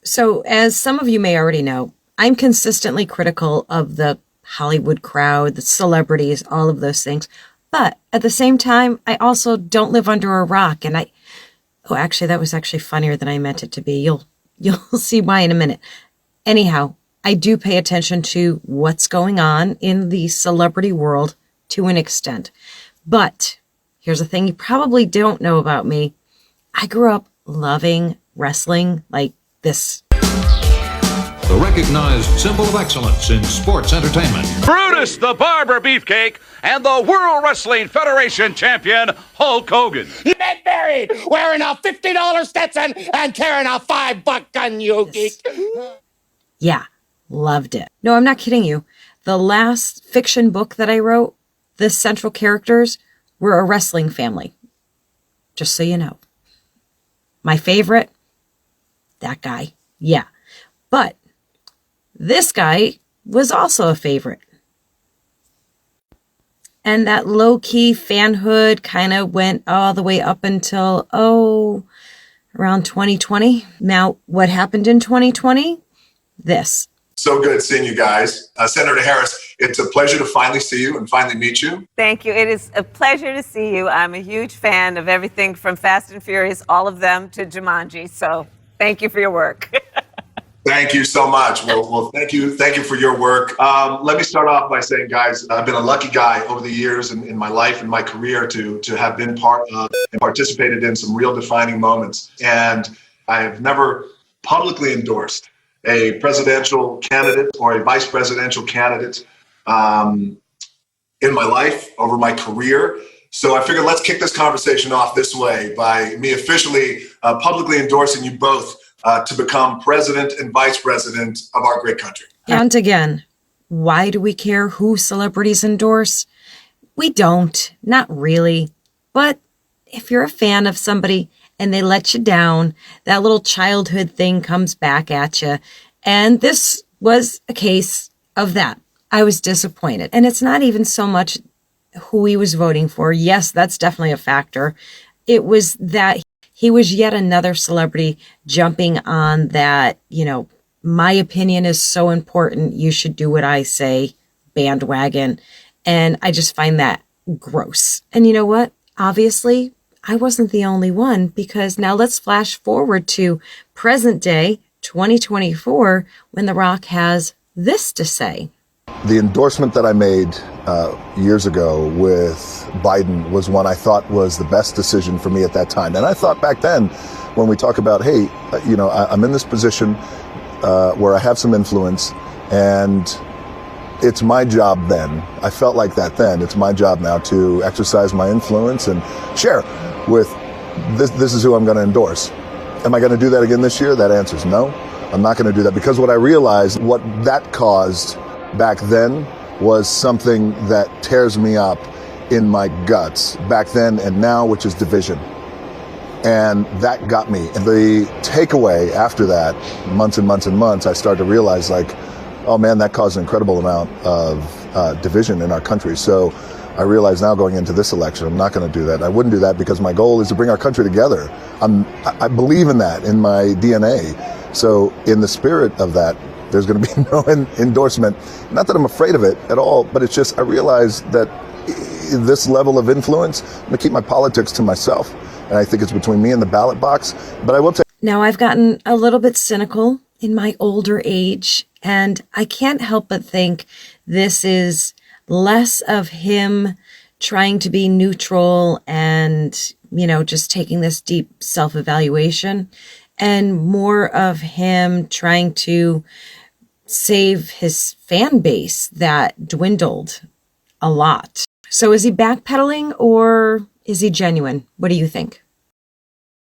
So as some of you may already know, I'm consistently critical of the Hollywood crowd, the celebrities, all of those things. But at the same time, I also don't live under a rock. And actually, that was actually funnier than I meant it to be. You'll see why in a minute. Anyhow, I do pay attention to what's going on in the celebrity world to an extent. But here's the thing you probably don't know about me. I grew up loving wrestling like this. The recognized symbol of excellence in sports entertainment. Brutus the Barber Beefcake and the World Wrestling Federation champion, Hulk Hogan. Ned Berry wearing a $50 Stetson and carrying a $5 gun, you geek. Yeah, loved it. No, I'm not kidding you. The last fiction book that I wrote, the central characters were a wrestling family. Just so you know. My favorite, that guy. Yeah. But this guy was also a favorite. And that low-key fanhood kind of went all the way up until, around 2020. Now, what happened in 2020? This. So good seeing you guys. Senator Harris, it's a pleasure to finally see you and finally meet you. Thank you. It is a pleasure to see you. I'm a huge fan of everything from Fast and Furious, all of them, to Jumanji. So thank you for your work. Thank you so much. Well, thank you for your work. Let me start off by saying, guys, I've been a lucky guy over the years in my life and my career to have been part of and participated in some real defining moments. And I have never publicly endorsed a presidential candidate or a vice presidential candidate in my life over my career. So I figured let's kick this conversation off this way by me officially publicly endorsing you both to become president and vice president of our great country. And again, why do we care who celebrities endorse? We don't, not really. But if you're a fan of somebody and they let you down, that little childhood thing comes back at you. And this was a case of that. I was disappointed. And it's not even so much who he was voting for. Yes, that's definitely a factor. It was that he was yet another celebrity jumping on that, my opinion is so important, you should do what I say bandwagon. And I just find that gross. And you know what? Obviously, I wasn't the only one, because now let's flash forward to present day 2024 when The Rock has this to say. The endorsement that I made years ago with Biden was one I thought was the best decision for me at that time. And I thought back then, when we talk about, hey, I'm in this position where I have some influence, and it's my job then. I felt like that then. It's my job now to exercise my influence and share with this is who I'm going to endorse. Am I going to do that again this year? That answer is no. I'm not going to do that, because what I realized, what that caused back then was something that tears me up in my guts back then and now, which is division. And that got me. And the takeaway after that, months and months and months, I started to realize, like, oh man, that caused an incredible amount of division in our country. So I realize now, going into this election, I'm not going to do that. I wouldn't do that, because my goal is to bring our country together. I believe in that in my DNA. So in the spirit of that, there's going to be no endorsement. Not that I'm afraid of it at all, but it's just I realize that this level of influence, I'm going to keep my politics to myself. And I think it's between me and the ballot box. But I will tell you. Now, I've gotten a little bit cynical in my older age, and I can't help but think this is less of him trying to be neutral and, just taking this deep self-evaluation, and more of him trying to save his fan base that dwindled a lot. So is he backpedaling, or is he genuine? What do you think?